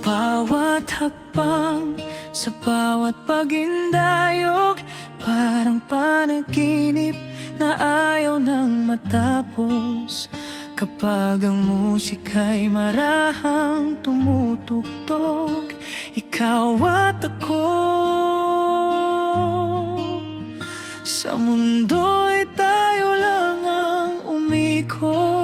bawat hakbang, sa bawat pagindayog, parang panaginip na ayaw nang matapos. Kapag ang musika'y marahang tumutugtog, ikaw at ako. Sa mundo'y tayo lang ang umikot.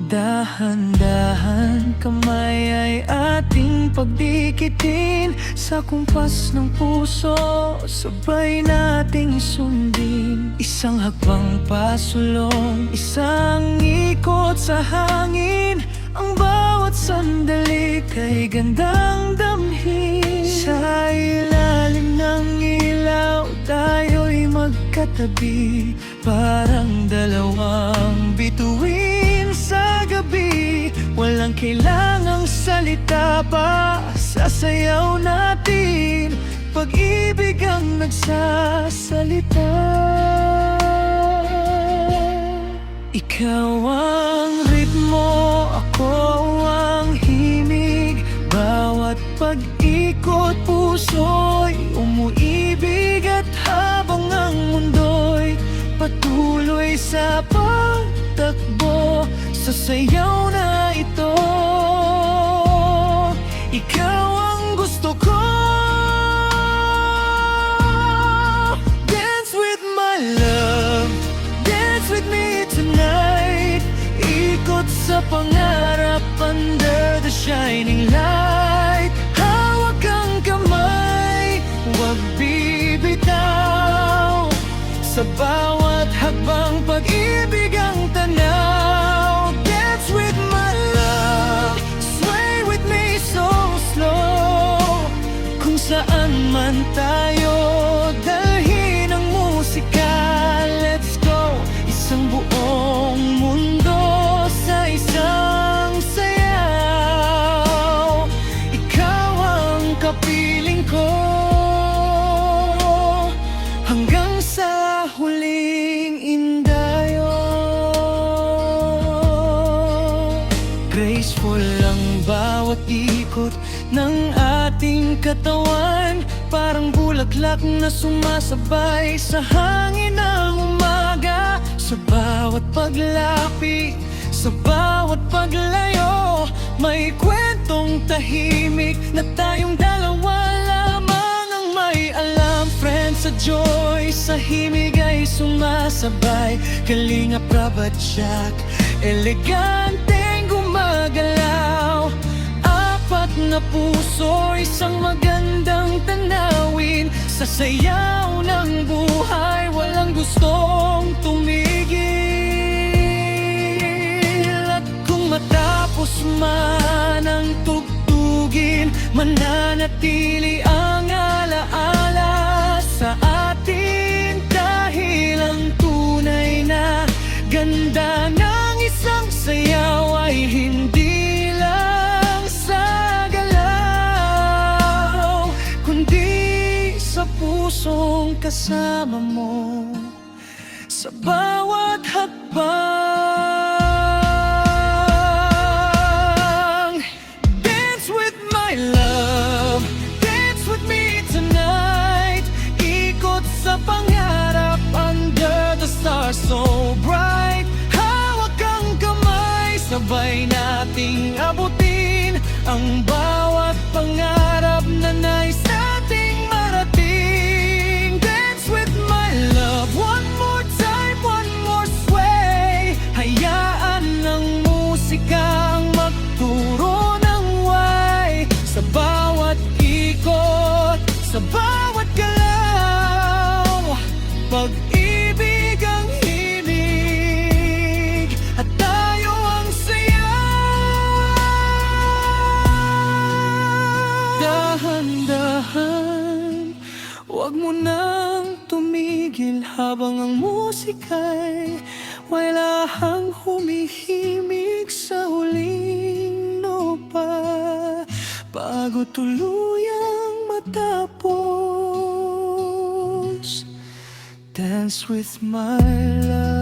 Dahan-dahan kamay ay ating pagdikitin, sa kumpas ng puso sabay nating sundin. Isang hakbang pasulong, isang ikot sa hangin, ang bawat sandali kay gandang damhin. Sa ilalim ng ilaw tayo'y magkatabi, parang dalawang bituin sa gabi. Walang kailangang salita pa sa sayaw natin, pag-ibig ang nagsasalita. Ikaw ang ritmo, ako ang himig, bawat pag-ikot puso'y umuibig. At habang ang mundo'y patuloy sa pagtakbo, sa sayaw na ito, ikaw ang gusto ko. Dance with my love, dance with me tonight. Ikot sa pangarap under the shining light. Hawak ang kamay, huwag bibitaw, sa bawat hakbang pag-ibig ang tanaw. Dance with my love, sway with me so slow. Kung saan man tayo, dalhin ang musika. Let's go, isang buong mundo sa isang sayaw. Ikaw ang kapiling ko, hanggang sa huling indayo. Graceful ang bawat ikot ng ating katawan, parang bulaklak na sumasabay sa hangin ng umaga. Sa bawat paglapi, sa bawat paglayo, may kwentong tahimik na tayong dalawa lamang ang may alam. Friends sa joy, sa himig ay sumasabay. Kalinga Prab at Jack, eleganteng gumagalaw. Apat na puso, isang magandang tanawin, sa sayaw ng buhay walang gustong tumigil. At kung matapos man ang tugtugin, mananatili ang alaala sa atin, dahil ang tunay na ganda ng isang sayaw ay hindi lang sa galaw, kundi sa pusong kasama mo sa bawat hakbang. Dance with my love, dance with me tonight. Ikot sa pangarap under the stars so bright. Hawak ang kamay, sabay nating abutin ang bawat pangarap na nais nating marating. Dance with my love, one more time, one more sway. Hayaan ng musika ang magturo ng way, sa bawat ikot, sa bawat galaw. Pag-ibig ang himig, at tayo ang sayaw. Dahan-dahan, huwag mo nang tumigil, habang ang musika'y walang humihimig sa huling nopa, bago tuluyang matapos. Dance with my love.